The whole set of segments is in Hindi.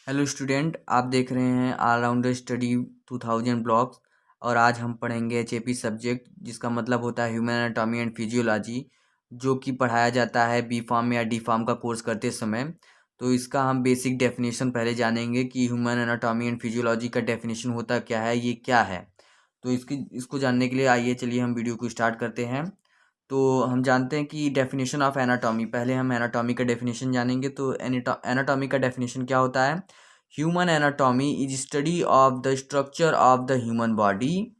हेलो स्टूडेंट, आप देख रहे हैं ऑलराउंडर स्टडी 2000 ब्लॉग्स। और आज हम पढ़ेंगे एचएपी सब्जेक्ट, जिसका मतलब होता है ह्यूमन एनाटॉमी एंड फिजियोलॉजी, जो कि पढ़ाया जाता है बी फार्म या डी फार्म का कोर्स करते समय। तो इसका हम बेसिक डेफिनेशन पहले जानेंगे कि ह्यूमन एनाटॉमी एंड फिजियोलॉजी का डेफिनेशन होता क्या है, ये क्या है। तो इसको जानने के लिए आइए चलिए हम वीडियो को स्टार्ट करते हैं। तो हम जानते हैं कि डेफिनेशन ऑफ एनाटॉमी, पहले हम एनाटॉमी का डेफिनेशन जानेंगे। तो एनाटॉमी का डेफिनेशन क्या होता है? Human anatomy is study of the structure of the human body.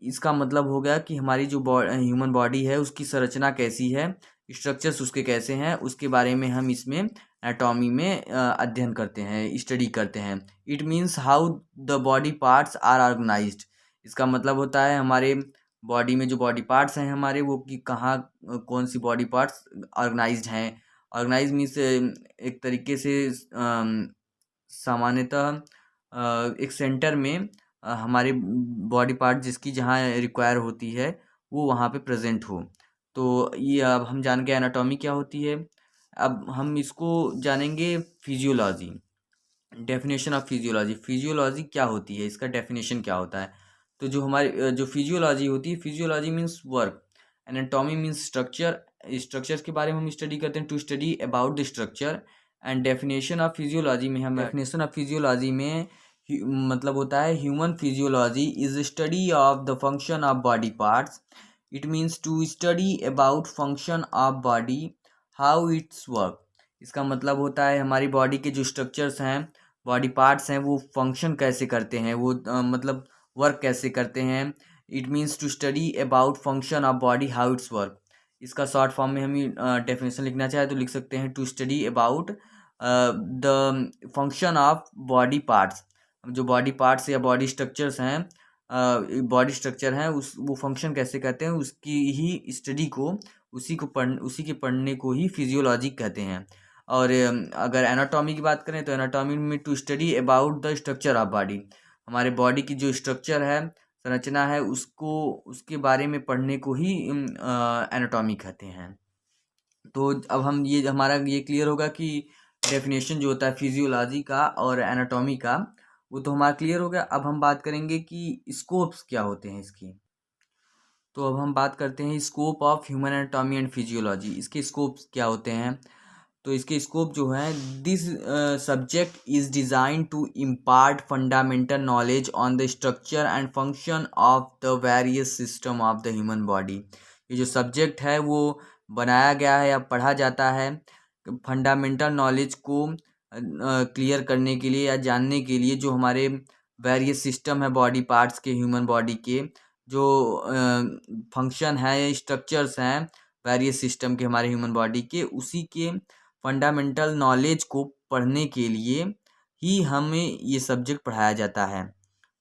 इसका मतलब हो गया कि हमारी जो ह्यूमन बॉडी है उसकी संरचना कैसी है, स्ट्रक्चर्स उसके कैसे हैं, उसके बारे में हम इसमें एनाटॉमी में अध्ययन करते हैं, स्टडी करते हैं। It means how the body parts are organised. इसका मतलब होता है हमारे बॉडी में जो बॉडी पार्ट्स हैं हमारे, वो कि कहाँ कौन सी बॉडी पार्ट्स ऑर्गेनाइज्ड हैं। ऑर्गेनाइज मीन्स एक तरीके से सामान्यतः एक सेंटर में हमारे बॉडी पार्ट जिसकी जहाँ रिक्वायर होती है वो वहाँ पे प्रेजेंट हो। तो ये अब हम जान गए एनाटॉमी क्या होती है। अब हम इसको जानेंगे physiology. Definition of physiology, physiology क्या होती है, इसका डेफिनेशन क्या होता है। तो जो हमारी जो फिजियोलॉजी होती है, physiology means work, anatomy means structure. Structures के बारे में हम स्टडी करते हैं, to study about the structure. And definition of physiology में हम डेफिनेशन ऑफ फिजियोलॉजी में मतलब होता है human physiology is study of the function of body parts. It means to study about function of body, how it's work. इसका मतलब होता है हमारी बॉडी के जो स्ट्रक्चर्स हैं, बॉडी पार्ट्स हैं, वो फंक्शन कैसे करते हैं, वो मतलब वर्क कैसे करते हैं। It means to study about function of body, how it's work. इसका शॉर्ट फॉर्म में हम डेफिनेशन लिखना चाहे तो लिख सकते हैं, to study about the function of body parts. जो बॉडी पार्ट्स या बॉडी स्ट्रक्चर्स हैं, बॉडी स्ट्रक्चर हैं, उस वो फंक्शन कैसे करते हैं, उसकी ही स्टडी को, उसी के पढ़ने को ही फिजियोलॉजी कहते हैं। और अगर एनाटॉमी की बात करें तो एनाटॉमी में to study about the structure of body, हमारे बॉडी की जो स्ट्रक्चर है, संरचना है, उसको उसके बारे में पढ़ने को ही एनाटॉमी कहते हैं। तो अब हम ये हमारा ये क्लियर होगा कि डेफिनेशन जो होता है फिजियोलॉजी का और एनाटॉमी का, वो तो हमारा क्लियर हो गया। अब हम बात करेंगे कि स्कोप्स क्या होते हैं इसकी। तो अब हम बात करते हैं scope of human anatomy and physiology. इसके स्कोप्स क्या होते हैं? तो इसके स्कोप जो है, this subject is design to impart fundamental knowledge on the structure and function of the various system of the human body. ये जो सब्जेक्ट है वो बनाया गया है या पढ़ा जाता है फंडामेंटल नॉलेज को क्लियर करने के लिए या जानने के लिए, जो हमारे वेरियस सिस्टम है बॉडी पार्ट्स के, ह्यूमन बॉडी के जो फंक्शन है, स्ट्रक्चर्स हैं वेरियस सिस्टम के हमारे ह्यूमन बॉडी के, उसी के फंडामेंटल नॉलेज को पढ़ने के लिए ही हमें ये सब्जेक्ट पढ़ाया जाता है।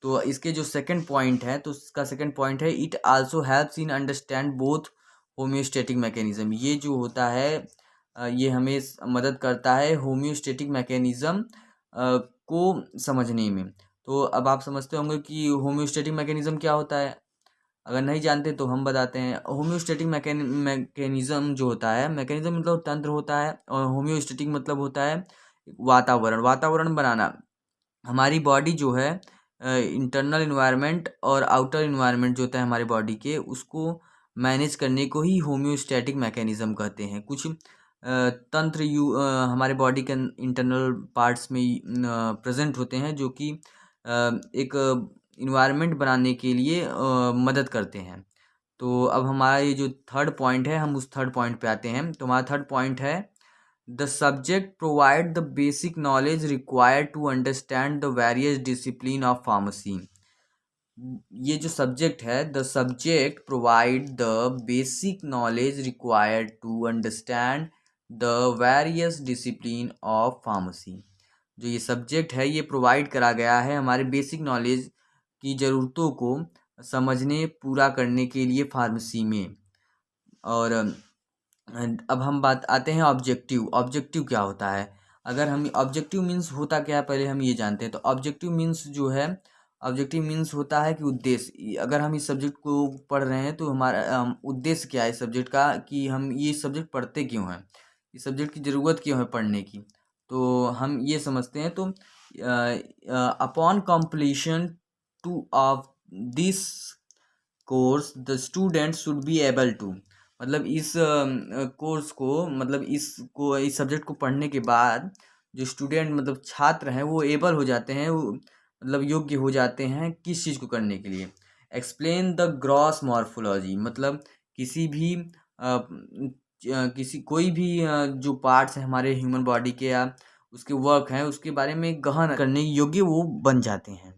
तो इसके जो सेकंड पॉइंट है, तो इसका सेकंड पॉइंट है, it also helps in understand both homeostatic mechanism. ये जो होता है ये हमें मदद करता है होम्योस्टैटिक मैकेनिज्म को समझने में। तो अब आप समझते होंगे कि होम्योस्टैटिक मैकेनिज्म क्या होता है। अगर नहीं जानते तो हम बताते हैं। होम्योस्टैटिक मैकेनिज्म जो होता है, मैकेनिज्म मतलब तंत्र होता है, और होम्योस्टैटिक मतलब होता है वातावरण बनाना। हमारी बॉडी जो है, इंटरनल इन्वायरमेंट और आउटर इन्वायरमेंट जो होता है हमारी बॉडी के, उसको मैनेज करने को ही होम्योस्टैटिक मैकेनिज्म कहते हैं। कुछ तंत्र हमारे बॉडी के इंटरनल पार्ट्स में प्रेजेंट होते हैं, जो कि एक इन्वायरमेंट बनाने के लिए मदद करते हैं। तो अब हमारा ये जो थर्ड पॉइंट है, हम उस थर्ड पॉइंट पे आते हैं। तो हमारा थर्ड पॉइंट है, the subject provide the basic knowledge required to understand the various discipline of pharmacy. ये जो सब्जेक्ट है, the subject provide the basic knowledge required to understand the various discipline of pharmacy. जो ये सब्जेक्ट है, ये प्रोवाइड करा गया है हमारे बेसिक नॉलेज की ज़रूरतों को समझने, पूरा करने के लिए फार्मेसी में। और अब हम बात आते हैं ऑब्जेक्टिव। ऑब्जेक्टिव क्या होता है? अगर हम ऑब्जेक्टिव मीन्स होता क्या है पहले हम ये जानते हैं। तो ऑब्जेक्टिव मीन्स जो है, ऑब्जेक्टिव मीन्स होता है कि उद्देश्य। अगर हम इस सब्जेक्ट को पढ़ रहे हैं तो हमारा उद्देश्य क्या है इस सब्जेक्ट का, कि हम ये सब्जेक्ट पढ़ते क्यों हैं, इस सब्जेक्ट की ज़रूरत क्यों है पढ़ने की। तो हम ये समझते हैं। तो upon completion to of this course the student should be able to, मतलब इस कोर्स को, मतलब इस सब्जेक्ट को पढ़ने के बाद जो स्टूडेंट मतलब छात्र हैं वो एबल हो जाते हैं, वो मतलब योग्य हो जाते हैं किस चीज़ को करने के लिए। एक्सप्लेन द ग्रॉस मॉर्फोलॉजी, मतलब किसी भी किसी कोई भी जो पार्ट्स हैं हमारे ह्यूमन बॉडी के या उसके वर्क हैं उसके बारे में गहन करने योग्य वो बन जाते हैं।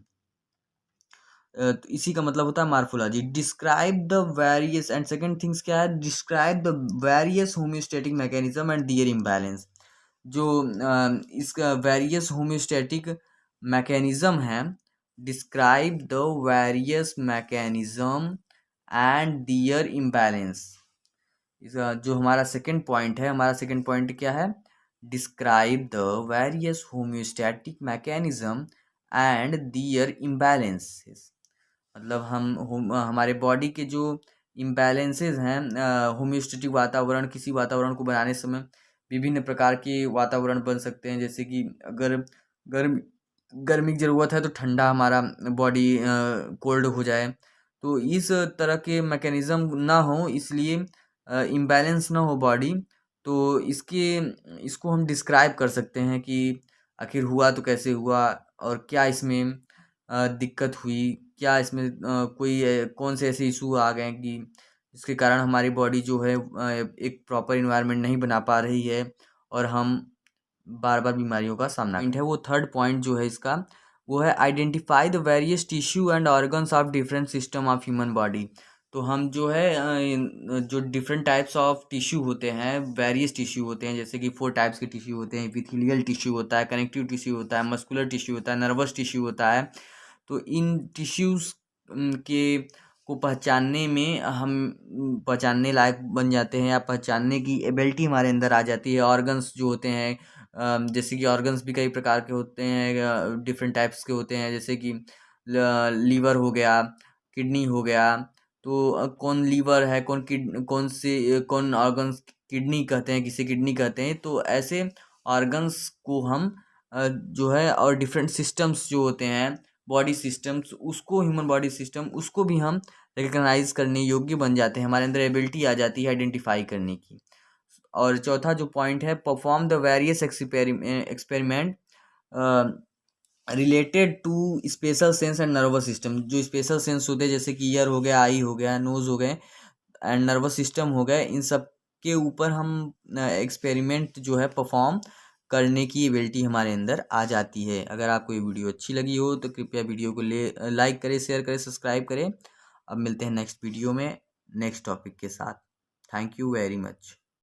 तो इसी का मतलब होता है morphology. Describe the various, and second things क्या है, describe the various homeostatic mechanism and their imbalance. जो इसका वेरियस होम्योस्टैटिक मैकेनिज्म है, describe the various mechanism and their imbalance. इसका जो हमारा सेकंड पॉइंट है, हमारा सेकंड पॉइंट क्या है, describe the various homeostatic mechanism and their imbalances. मतलब हमारे बॉडी के जो इम्बैलेंसेस हैं, होम्योस्टैटिक वातावरण, किसी वातावरण को बनाने समय विभिन्न प्रकार के वातावरण बन सकते हैं। जैसे कि अगर गर्म गर्मी की ज़रूरत है तो ठंडा हमारा बॉडी कोल्ड हो जाए, तो इस तरह के मैकेनिज़्म ना हो, इसलिए इम्बैलेंस ना हो बॉडी, तो इसको हम डिस्क्राइब कर सकते हैं कि आखिर हुआ तो कैसे हुआ और क्या इसमें दिक्कत हुई, क्या इसमें कौन से ऐसे इशू आ गए कि जिसके कारण हमारी बॉडी जो है एक प्रॉपर इन्वायरमेंट नहीं बना पा रही है और हम बार बार बीमारियों का सामना पॉइंट है। वो थर्ड पॉइंट जो है इसका, वो है identify the various tissue and organs of different system of human body. तो हम जो है जो डिफरेंट टाइप्स ऑफ टिश्यू होते हैं, वेरियस टिश्यू होते हैं, जैसे कि 4 टाइप्स के टिश्यू होते हैं। एपिथेलियल टिश्यू होता है, कनेक्टिव टिश्यू होता है, मस्कुलर टिश्यू होता है, नर्वस टिश्यू होता है। तो इन टिश्यूज़ के को पहचानने में हम पहचानने लायक बन जाते हैं, या पहचानने की एबिलिटी हमारे अंदर आ जाती है। ऑर्गन्स जो होते हैं, जैसे कि ऑर्गन्स भी कई प्रकार के होते हैं, डिफरेंट टाइप्स के होते हैं, जैसे कि लीवर हो गया, किडनी हो गया। तो कौन लीवर है, कौन ऑर्गन्स किडनी कहते हैं, किसे किडनी कहते हैं। तो ऐसे ऑर्गन्स को हम जो है, और डिफरेंट सिस्टम्स जो होते हैं, बॉडी सिस्टम्स, उसको ह्यूमन बॉडी सिस्टम उसको भी हम रिकग्नाइज करने योग्य बन जाते हैं, हमारे अंदर एबिलिटी आ जाती है आइडेंटिफाई करने की। और चौथा जो पॉइंट है, perform the various experiment related to special sense and nervous system. जो स्पेशल सेंस होते हैं, जैसे कि ईयर हो गया, आई हो गया, नोज हो गए एंड नर्वस सिस्टम हो गए, इन सब के ऊपर हम एक्सपेरिमेंट जो है परफॉर्म करने की एबिलिटी हमारे अंदर आ जाती है। अगर आपको ये वीडियो अच्छी लगी हो तो कृपया वीडियो को लाइक करें, शेयर करें, सब्सक्राइब करें। अब मिलते हैं नेक्स्ट वीडियो में नेक्स्ट टॉपिक के साथ। Thank you very much.